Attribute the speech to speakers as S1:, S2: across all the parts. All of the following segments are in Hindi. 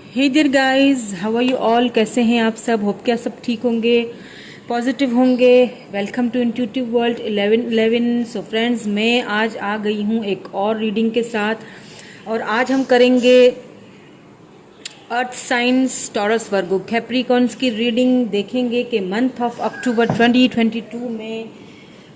S1: Hey dear guys, how are you all? कैसे हैं आप सब? होप क्या सब ठीक होंगे, पॉजिटिव होंगे। Welcome to intuitive world 1111। So friends, मैं आज आ गई हूँ एक और रीडिंग के साथ, और आज हम करेंगे earth science taurus Virgo Capricorns की रीडिंग। देखेंगे कि मंथ ऑफ अक्टूबर 2022 में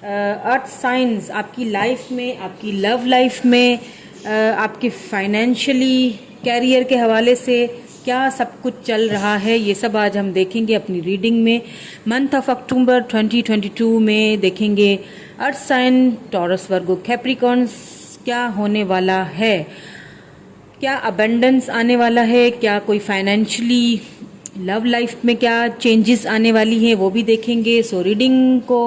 S1: अर्थ साइंस आपकी लाइफ में, आपकी लव लाइफ में, आपके फाइनेंशियली, कैरियर के हवाले से क्या सब कुछ चल रहा है, ये सब आज हम देखेंगे अपनी रीडिंग में। मंथ ऑफ अक्टूबर 2022 में देखेंगे earth sign Taurus Virgo Capricorns क्या होने वाला है, क्या अबंडेंस आने वाला है, क्या कोई फाइनेंशियली लव लाइफ में क्या चेंजेस आने वाली हैं, वो भी देखेंगे। सो रीडिंग को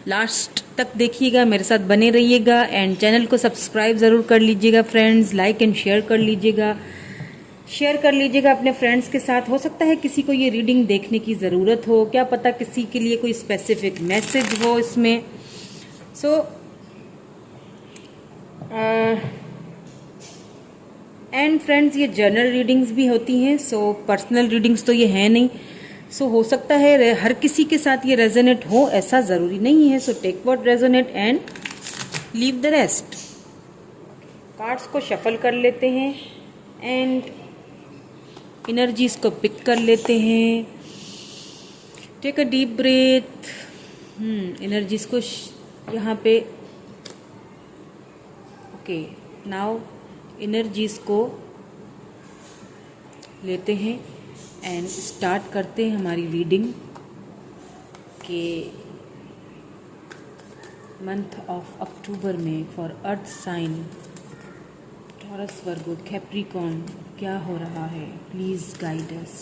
S1: लास्ट तक देखिएगा, मेरे साथ बने रहिएगा, एंड चैनल को सब्सक्राइब ज़रूर कर लीजिएगा फ्रेंड्स, लाइक एंड शेयर कर लीजिएगा, शेयर कर लीजिएगा अपने फ्रेंड्स के साथ। हो सकता है किसी को ये रीडिंग देखने की ज़रूरत हो, क्या पता किसी के लिए कोई स्पेसिफिक मैसेज हो इसमें। सो एंड फ्रेंड्स, ये जर्नल रीडिंग्स भी होती हैं, सो पर्सनल रीडिंग्स तो ये है नहीं। सो हो सकता है हर किसी के साथ ये रेजोनेट हो, ऐसा ज़रूरी नहीं है। So take what resonate and leave the rest. Cards को शफल कर लेते हैं एंड एनर्जीज को पिक कर लेते हैं। Take a deep breath. Energies को यहाँ पे, ओके, नाउ एनर्जीज को लेते हैं एंड स्टार्ट करते हैं हमारी रीडिंग के मंथ ऑफ अक्टूबर में for earth sign Taurus Virgo Capricorn क्या हो रहा है। Please guide us,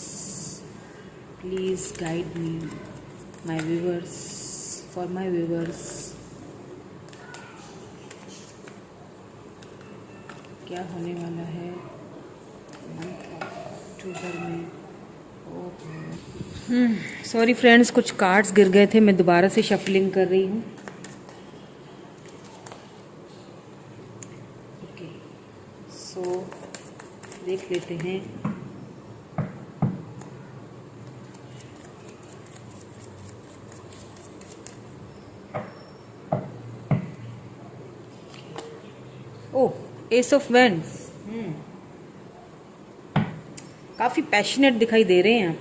S1: please guide me, my viewers, for my viewers. क्या होने वाला है मंथ ऑफ अक्टूबर में। सॉरी फ्रेंड्स, कुछ कार्ड्स गिर गए थे, मैं दोबारा से शफलिंग कर रही हूँ। ओके, सो देख लेते हैं। ओह, एस ऑफ वेंड्स। काफ़ी पैशनेट दिखाई दे रहे हैं आप,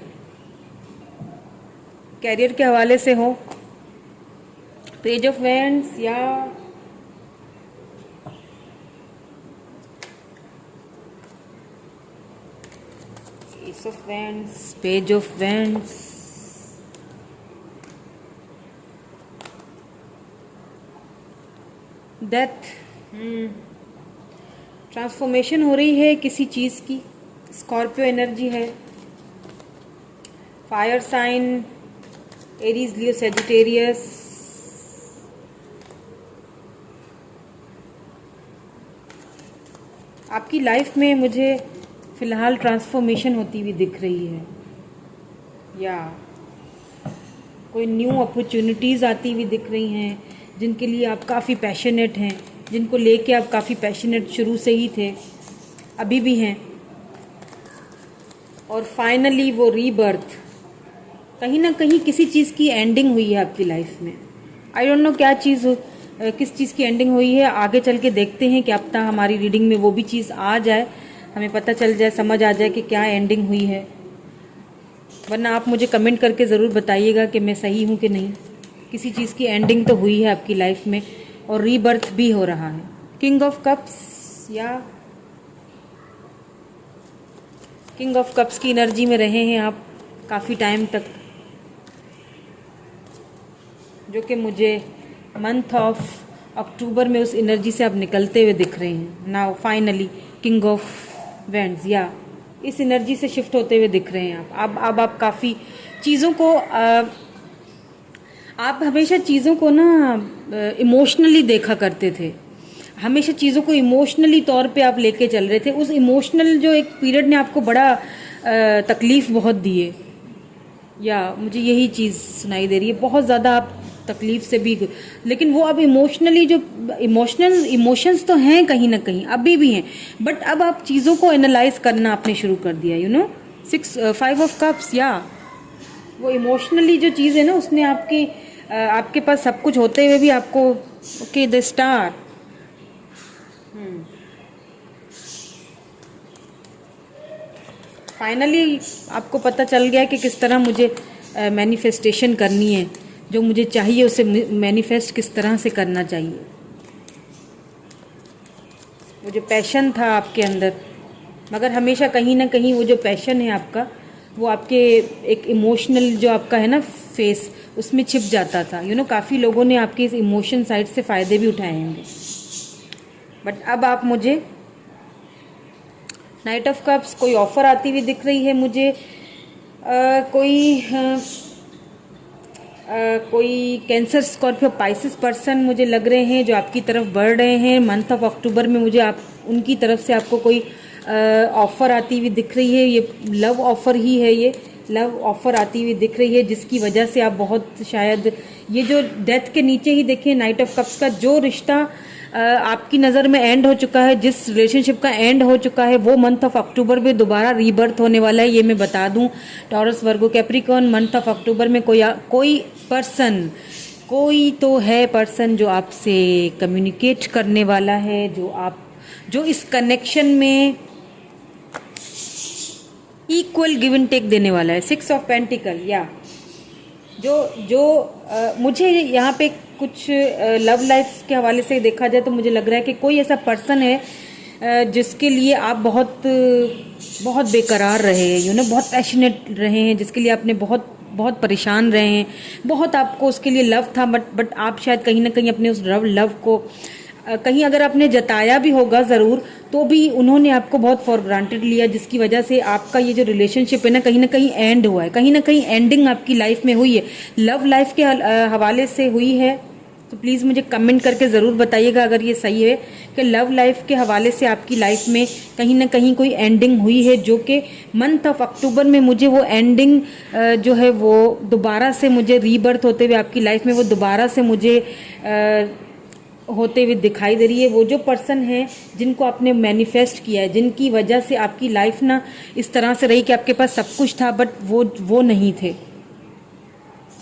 S1: कैरियर के हवाले से हो। पेज ऑफ वेंड्स या S of vends, page of vends, death. Transformation हो रही है किसी चीज़ की। स्कॉर्पियो एनर्जी है, फायर साइन, एरीज, लियो, सेजिटेरियस। आपकी लाइफ में मुझे फिलहाल ट्रांसफॉर्मेशन होती हुई दिख रही है, या कोई न्यू अपॉर्चुनिटीज़ आती हुई दिख रही हैं जिनके लिए आप काफ़ी पैशनेट हैं, जिनको लेके आप काफ़ी पैशनेट शुरू से ही थे, अभी भी हैं। और फाइनली वो रीबर्थ, कहीं ना कहीं किसी चीज़ की एंडिंग हुई है आपकी लाइफ में। आई डोंट नो क्या चीज़, किस चीज़ की एंडिंग हुई है। आगे चल के देखते हैं, क्या पता हमारी रीडिंग में वो भी चीज़ आ जाए, हमें पता चल जाए, समझ आ जाए कि क्या एंडिंग हुई है। वरना आप मुझे कमेंट करके ज़रूर बताइएगा कि मैं सही हूँ कि नहीं। किसी चीज़ की एंडिंग तो हुई है आपकी लाइफ में, और रीबर्थ भी हो रहा है। किंग ऑफ कप्स या किंग ऑफ कप्स की एनर्जी में रहे हैं आप काफ़ी टाइम तक, जो कि मुझे मंथ ऑफ अक्टूबर में उस एनर्जी से आप निकलते हुए दिख रहे हैं। Now finally king of vends, या इस एनर्जी से शिफ्ट होते हुए दिख रहे हैं आप। अब आप काफ़ी चीज़ों को, आप हमेशा चीज़ों को ना इमोशनली देखा करते थे, हमेशा चीज़ों को इमोशनली तौर पे आप लेके चल रहे थे। उस इमोशनल जो एक पीरियड ने आपको बड़ा तकलीफ़ बहुत दी है, या मुझे यही चीज़ सुनाई दे रही है। बहुत ज़्यादा आप तकलीफ से भी, लेकिन वो अब इमोशनली, जो इमोशंस तो हैं कहीं ना कहीं अभी भी हैं, बट अब आप चीज़ों को एनालाइज करना आपने शुरू कर दिया, you know. Five of cups, या वो इमोशनली जो चीज़ है ना, उसने आपके पास सब कुछ होते हुए भी आपको, ओके, द स्टार। फाइनली आपको पता चल गया कि किस तरह मुझे मैनिफेस्टेशन करनी है, जो मुझे चाहिए उसे मैनिफेस्ट किस तरह से करना चाहिए। वो जो पैशन था आपके अंदर, मगर हमेशा कहीं ना कहीं वो जो पैशन है आपका, वो आपके एक इमोशनल जो आपका है ना फेस, उसमें छिप जाता था। काफ़ी लोगों ने आपके इस इमोशन साइड से फ़ायदे भी उठाए होंगे। बट अब आप मुझे नाइट ऑफ कप्स, कोई ऑफ़र आती हुई दिख रही है मुझे, कोई कैंसर, स्कॉर्पियो, पाइसिस पर्सन मुझे लग रहे हैं जो आपकी तरफ बढ़ रहे हैं। मंथ ऑफ अक्टूबर में मुझे उनकी तरफ से आपको कोई ऑफ़र आती हुई दिख रही है। ये लव ऑफ़र ही है, ये लव ऑफ़र आती हुई दिख रही है, जिसकी वजह से आप बहुत शायद, ये जो डेथ के नीचे ही देखिए नाइट ऑफ कप्स का जो रिश्ता आपकी नज़र में एंड हो चुका है, जिस रिलेशनशिप का एंड हो चुका है, वो मंथ ऑफ अक्टूबर में दोबारा रीबर्थ होने वाला है। ये मैं बता दूं, taurus, Virgo, Capricorn, month of October में कोई पर्सन, कोई तो है पर्सन जो आपसे कम्युनिकेट करने वाला है, जो इस कनेक्शन में इक्वल गिव एंड टेक देने वाला है। 6 ऑफ पेंटिकल, या मुझे यहाँ पे कुछ लव लाइफ के हवाले से देखा जाए तो मुझे लग रहा है कि कोई ऐसा पर्सन है जिसके लिए आप बहुत बहुत बेकरार रहे हैं, बहुत पैशनेट रहे हैं, जिसके लिए आपने बहुत बहुत परेशान रहे हैं, बहुत आपको उसके लिए लव था, बट आप शायद कहीं ना कहीं अपने उस लव को कहीं अगर आपने जताया भी होगा ज़रूर, तो भी उन्होंने आपको बहुत फॉर ग्रांटेड लिया, जिसकी वजह से आपका ये जो रिलेशनशिप है ना कहीं एंड हुआ है, कहीं ना कहीं एंडिंग आपकी लाइफ में हुई है, लव लाइफ के हवाले से हुई है। तो प्लीज़ मुझे कमेंट करके ज़रूर बताइएगा अगर ये सही है कि लव लाइफ के हवाले से आपकी लाइफ में कहीं ना कहीं कोई एंडिंग हुई है, जो कि मंथ ऑफ अक्टूबर में मुझे वो एंडिंग जो है वो दोबारा से मुझे रीबर्थ होते हुए आपकी लाइफ में वो दोबारा से मुझे होते हुए दिखाई दे रही है। वो जो पर्सन है जिनको आपने मैनिफेस्ट किया है, जिनकी वजह से आपकी लाइफ ना इस तरह से रही कि आपके पास सब कुछ था बट वो नहीं थे,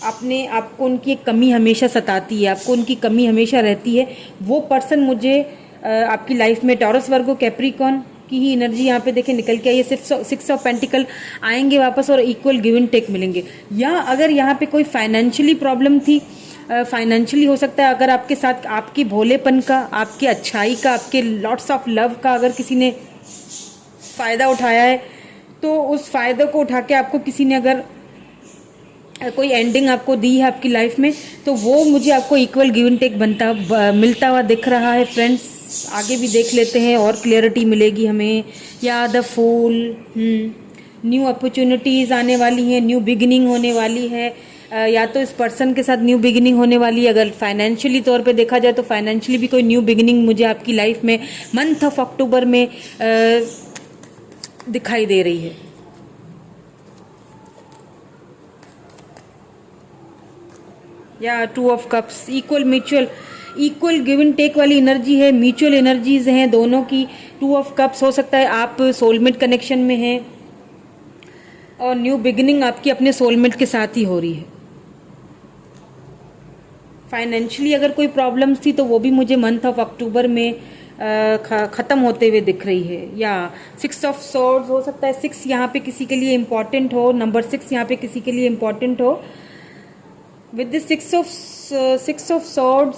S1: आपको उनकी एक कमी हमेशा सताती है, आपको उनकी कमी हमेशा रहती है। वो पर्सन मुझे आपकी लाइफ में टॉरस, वर्गो, कैप्रिकॉर्न की ही एनर्जी यहाँ पे देखें निकल के आई है। सिर्फ 6 ऑफ पेंटिकल आएंगे वापस और इक्वल गिव एंड टेक मिलेंगे। या अगर यहाँ पे कोई फाइनेंशियली प्रॉब्लम थी, फाइनेंशियली हो सकता है, अगर आपके साथ आपकी भोलेपन का, आपकी अच्छाई का, आपके लॉट्स ऑफ लव का अगर किसी ने फ़ायदा उठाया है, तो उस फ़ायदे को उठा के आपको किसी ने अगर कोई एंडिंग आपको दी है आपकी लाइफ में, तो वो मुझे आपको इक्वल गिव एंड टेक मिलता हुआ दिख रहा है। फ्रेंड्स, आगे भी देख लेते हैं और क्लियरिटी मिलेगी हमें। या द फूल, न्यू अपॉर्चुनिटीज़ आने वाली हैं, न्यू बिगिनिंग होने वाली है, या तो इस पर्सन के साथ न्यू बिगिनिंग होने वाली है। अगर फाइनेंशियली तौर पे देखा जाए तो फाइनेंशियली भी कोई न्यू बिगिनिंग मुझे आपकी लाइफ में मंथ ऑफ अक्टूबर में दिखाई दे रही है। या 2 of cups, equal give and take वाली एनर्जी है, म्यूचुअल एनर्जीज हैं दोनों की। 2 ऑफ कप्स हो सकता है आप सोलमेट कनेक्शन में हैं और न्यू बिगिनिंग आपकी अपने सोलमेट के साथ ही हो रही है। फाइनेंशियली अगर कोई प्रॉब्लम्स थी तो वो भी मुझे मंथ ऑफ अक्टूबर में ख़त्म होते हुए दिख रही है। या 6 ऑफ सॉर्ड्स हो सकता है, 6 यहाँ पे किसी के लिए इम्पॉर्टेंट हो, नंबर 6 यहाँ पे किसी के लिए इम्पॉर्टेंट हो। विद दिस 6 ऑफ सॉर्ड्स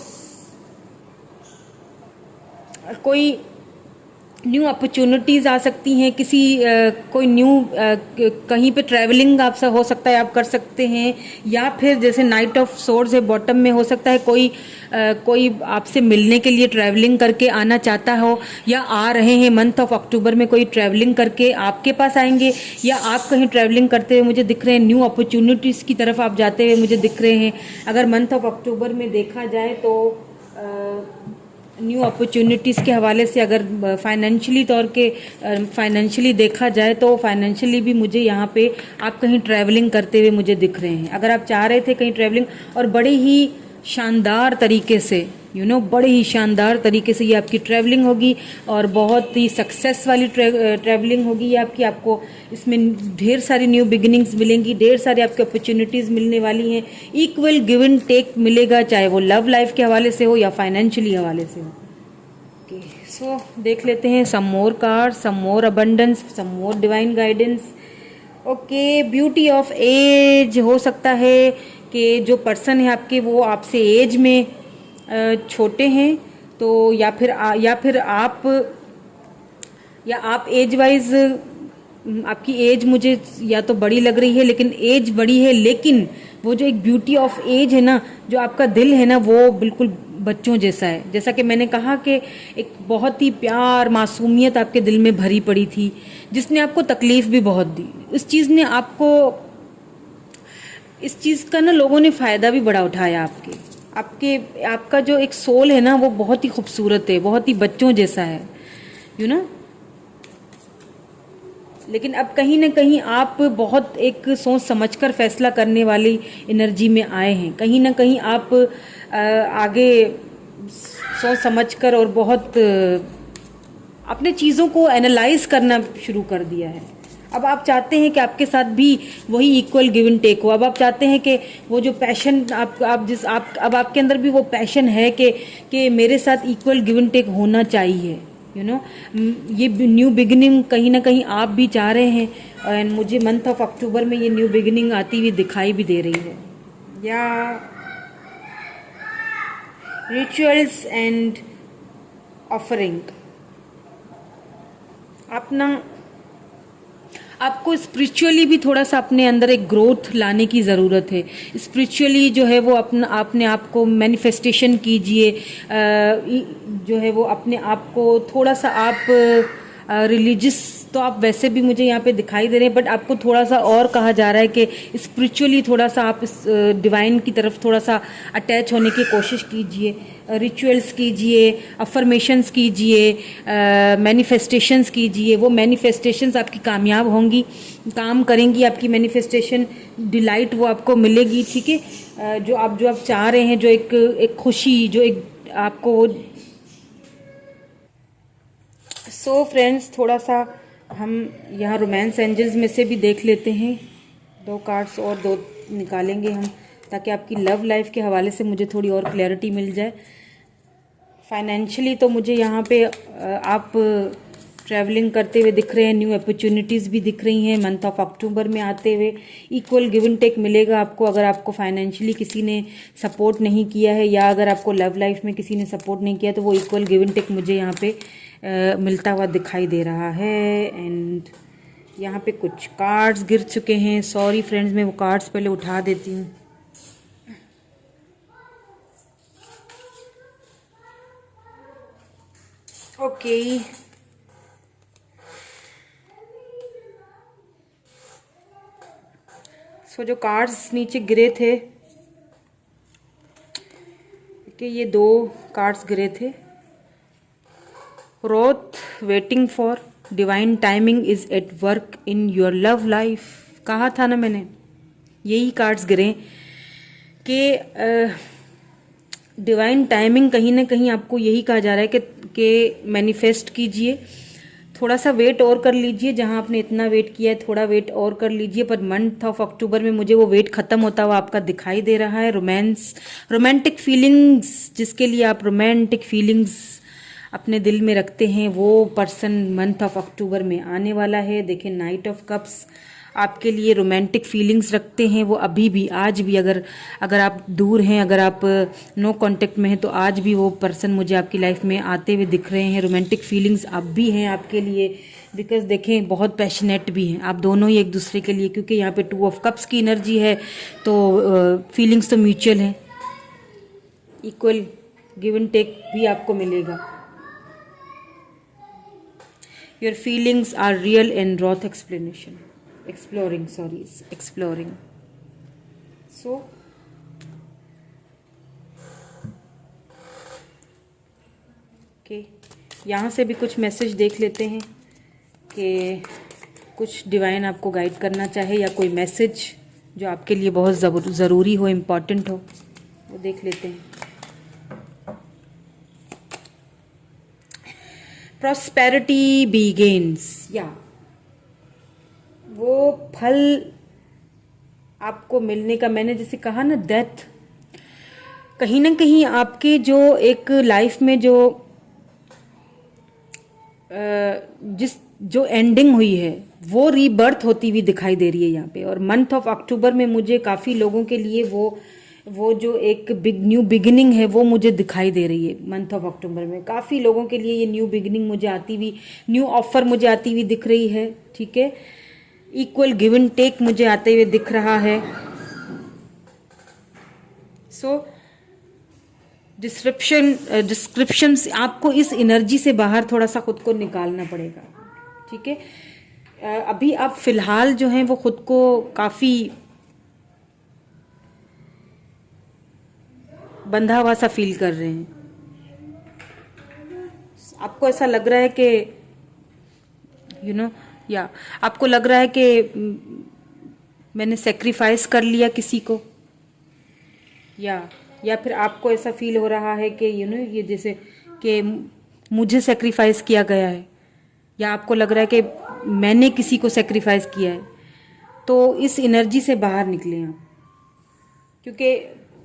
S1: कोई न्यू अपॉर्चुनिटीज़ आ सकती हैं, कोई न्यू कहीं पे ट्रैवलिंग आपसे हो सकता है, आप कर सकते हैं। या फिर जैसे नाइट ऑफ सोर्ड्स है बॉटम में, हो सकता है कोई आपसे मिलने के लिए ट्रैवलिंग करके आना चाहता हो, या आ रहे हैं मंथ ऑफ अक्टूबर में कोई ट्रैवलिंग करके आपके पास आएंगे, या आप कहीं ट्रैवलिंग करते हुए मुझे दिख रहे हैं, न्यू अपॉर्चुनिटीज़ की तरफ आप जाते हुए मुझे दिख रहे हैं। अगर मंथ ऑफ अक्टूबर में देखा जाए तो न्यू अपॉर्चुनिटीज़ के हवाले से अगर फाइनेंशियली देखा जाए तो फाइनेंशियली भी मुझे यहाँ पे आप कहीं ट्रैवलिंग करते हुए मुझे दिख रहे हैं। अगर आप चाह रहे थे कहीं ट्रैवलिंग, और बड़े ही शानदार तरीके से बड़े ही शानदार तरीके से ये आपकी ट्रैवलिंग होगी और बहुत ही सक्सेस वाली ट्रैवलिंग होगी ये आपकी। आपको इसमें ढेर सारी न्यू बिगिनिंग्स मिलेंगी, ढेर सारी आपकी अपॉर्चुनिटीज़ मिलने वाली हैं। इक्वल गिव एंड टेक मिलेगा, चाहे वो लव लाइफ के हवाले से हो या फाइनेंशियली हवाले से हो। ओके, सो देख लेते हैं some more card, some more abundance, some more divine guidance. Okay, beauty of age. हो सकता है कि जो पर्सन है आपके वो आपसे एज में छोटे हैं, तो या फिर आप एज वाइज आपकी एज मुझे या तो बड़ी लग रही है, लेकिन एज बड़ी है, लेकिन वो जो एक ब्यूटी ऑफ एज है ना, जो आपका दिल है ना, वो बिल्कुल बच्चों जैसा है। जैसा कि मैंने कहा कि एक बहुत ही प्यार, मासूमियत आपके दिल में भरी पड़ी थी, जिसने आपको तकलीफ भी बहुत दी। इस चीज़ का ना लोगों ने फ़ायदा भी बड़ा उठाया। आपका जो एक सोल है ना, वो बहुत ही खूबसूरत है, बहुत ही बच्चों जैसा है, लेकिन अब कहीं ना कहीं आप बहुत एक सोच समझकर फैसला करने वाली एनर्जी में आए हैं। कहीं ना कहीं आप आगे सोच समझकर और बहुत अपने चीज़ों को एनालाइज करना शुरू कर दिया है। अब आप चाहते हैं कि आपके साथ भी वही इक्वल गिव एंड टेक हो। अब आप चाहते हैं कि वो जो पैशन अब आपके अंदर भी वो पैशन है कि मेरे साथ इक्वल गिव एंड टेक होना चाहिए। ये न्यू बिगिनिंग कहीं ना कहीं आप भी चाह रहे हैं, एंड मुझे मंथ ऑफ अक्टूबर में ये न्यू बिगिनिंग आती हुई दिखाई भी दे रही है। या रिचुअल्स एंड ऑफरिंग, आपको स्पिरिचुअली भी थोड़ा सा अपने अंदर एक ग्रोथ लाने की ज़रूरत है। स्पिरिचुअली जो है वो अपने आप को मैनिफेस्टेशन कीजिए, जो है वो अपने आप को थोड़ा सा आप रिलीजियस तो आप वैसे भी मुझे यहाँ पे दिखाई दे रहे हैं, बट आपको थोड़ा सा और कहा जा रहा है कि स्पिरिचुअली थोड़ा सा आप इस डिवाइन की तरफ थोड़ा सा अटैच होने की कोशिश कीजिए। रिचुअल्स कीजिए, अफर्मेशंस कीजिए, मैनिफेस्टेशंस कीजिए। वो मैनिफेस्टेशंस आपकी कामयाब होंगी, काम करेंगी। आपकी मैनिफेस्टेशन डिलाइट वो आपको मिलेगी, ठीक है। जो आप चाह रहे हैं, जो एक खुशी, जो एक आपको सो फ्रेंड्स, थोड़ा सा हम यहाँ रोमांस एंजल्स में से भी देख लेते हैं। 2 कार्ड्स और 2 निकालेंगे हम, ताकि आपकी लव लाइफ के हवाले से मुझे थोड़ी और क्लैरिटी मिल जाए। फाइनेंशियली तो मुझे यहाँ पे आप ट्रैवलिंग करते हुए दिख रहे हैं, न्यू अपॉर्चुनिटीज़ भी दिख रही हैं मंथ ऑफ अक्टूबर में आते हुए। इक्वल गिव एंड टेक मिलेगा आपको। अगर आपको फाइनेंशियली किसी ने सपोर्ट नहीं किया है, या अगर आपको लव लाइफ में किसी ने सपोर्ट नहीं किया, तो वो इक्वल गिव एंड टेक मुझे यहाँ पे मिलता हुआ दिखाई दे रहा है। एंड यहाँ पे कुछ कार्ड्स गिर चुके हैं। सॉरी फ्रेंड्स, मैं वो कार्ड्स पहले उठा देती हूँ। ओके, सो जो कार्ड्स नीचे गिरे थे, कि ये 2 कार्ड्स गिरे थे। Roth waiting for divine timing is at work in your love life. कहा था ना मैंने, यही कार्ड्स गिरे कि डिवाइन टाइमिंग कहीं ना कहीं आपको यही कहा जा रहा है कि मैनिफेस्ट कीजिए। थोड़ा सा वेट और कर लीजिए, जहां आपने इतना वेट किया है थोड़ा वेट और कर लीजिए। पर मंथ ऑफ अक्टूबर में मुझे वो वेट खत्म होता हुआ आपका दिखाई दे रहा है। रोमांटिक फीलिंग्स, जिसके लिए आप रोमांटिक फीलिंग्स अपने दिल में रखते हैं, वो पर्सन मंथ ऑफ अक्टूबर में आने वाला है। देखिए, नाइट ऑफ कप्स, आपके लिए रोमांटिक फीलिंग्स रखते हैं वो अभी भी, आज भी। अगर आप दूर हैं, अगर आप नो कांटेक्ट में हैं, तो आज भी वो पर्सन मुझे आपकी लाइफ में आते हुए दिख रहे हैं। रोमांटिक फीलिंग्स अब भी हैं आपके लिए, बिकॉज देखें बहुत पैशनेट भी हैं आप दोनों ही एक दूसरे के लिए, क्योंकि यहाँ पे 2 ऑफ कप्स की एनर्जी है। तो फीलिंग्स तो म्यूचुअल हैं, इक्वल गिव एंड टेक भी आपको मिलेगा। Your feelings are real and worth exploring. So okay, यहाँ से भी कुछ मैसेज देख लेते हैं कि कुछ डिवाइन आपको गाइड करना चाहे, या कोई मैसेज जो आपके लिए बहुत ज़रूरी हो, इम्पॉर्टेंट हो। वो देख लेते हैं। प्रॉस्पेरिटी बिगिंस, या वो फल आपको मिलने का, मैंने जैसे कहा ना, डेथ कहीं ना कहीं आपके जो एक लाइफ में जो जो एंडिंग हुई है वो रीबर्थ होती हुई दिखाई दे रही है यहाँ पे। और मंथ ऑफ अक्टूबर में मुझे काफ़ी लोगों के लिए वो जो एक न्यू बिगिनिंग है वो मुझे दिखाई दे रही है। मंथ ऑफ अक्टूबर में काफ़ी लोगों के लिए ये न्यू बिगिनिंग मुझे आती हुई, न्यू ऑफर मुझे आती हुई दिख रही है। ठीक है, इक्वल गिव एंड टेक मुझे आते हुए दिख रहा है। सो डिस्क्रिप्शन आपको इस एनर्जी से बाहर थोड़ा सा खुद को निकालना पड़ेगा। ठीक है, अभी आप फिलहाल जो हैं वो खुद को काफ़ी बंधा हुआ सा फील कर रहे हैं। आपको ऐसा लग रहा है कि या आपको लग रहा है कि मैंने सेक्रीफाइस कर लिया किसी को, या फिर आपको ऐसा फील हो रहा है कि ये जैसे कि मुझे सेक्रीफाइस किया गया है, या आपको लग रहा है कि मैंने किसी को सेक्रीफाइस किया है। तो इस एनर्जी से बाहर निकले आप, क्योंकि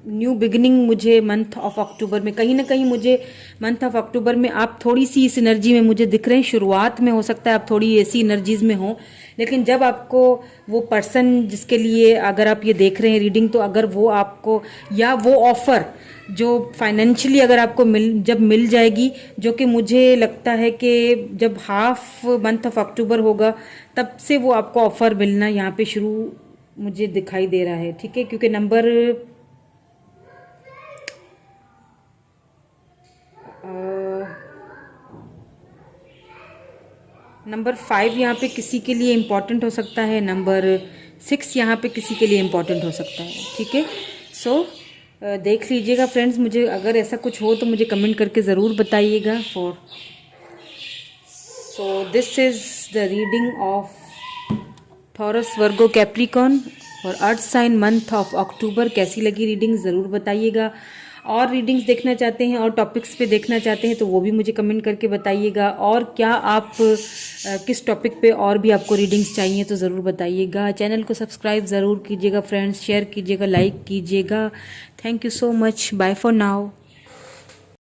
S1: न्यू बिगिनिंग मुझे मंथ ऑफ अक्टूबर में, कहीं ना कहीं मुझे मंथ ऑफ अक्टूबर में आप थोड़ी सी इस एनर्जी में मुझे दिख रहे हैं। शुरुआत में हो सकता है आप थोड़ी ऐसी एनर्जीज में हो, लेकिन जब आपको वो पर्सन जिसके लिए अगर आप ये देख रहे हैं रीडिंग, तो अगर वो आपको, या वो ऑफर जो फाइनेंशियली अगर आपको जब मिल जाएगी, जो कि मुझे लगता है कि जब हाफ मंथ ऑफ अक्टूबर होगा तब से वो आपको ऑफर मिलना यहाँ पे शुरू मुझे दिखाई दे रहा है। ठीक है, क्योंकि नंबर 5 यहाँ पे किसी के लिए इम्पॉर्टेंट हो सकता है, नंबर 6 यहाँ पे किसी के लिए इम्पॉर्टेंट हो सकता है। ठीक है, सो देख लीजिएगा फ्रेंड्स, मुझे अगर ऐसा कुछ हो तो मुझे कमेंट करके ज़रूर बताइएगा। So this is the reading of Taurus, Virgo, Capricorn और earth sign month of October. कैसी लगी रीडिंग ज़रूर बताइएगा। और रीडिंग्स देखना चाहते हैं और टॉपिक्स पे देखना चाहते हैं तो वो भी मुझे कमेंट करके बताइएगा। और क्या आप किस टॉपिक पे और भी आपको रीडिंग्स चाहिए तो ज़रूर बताइएगा। चैनल को सब्सक्राइब ज़रूर कीजिएगा फ्रेंड्स, शेयर कीजिएगा, लाइक कीजिएगा। Thank you so much, bye for now.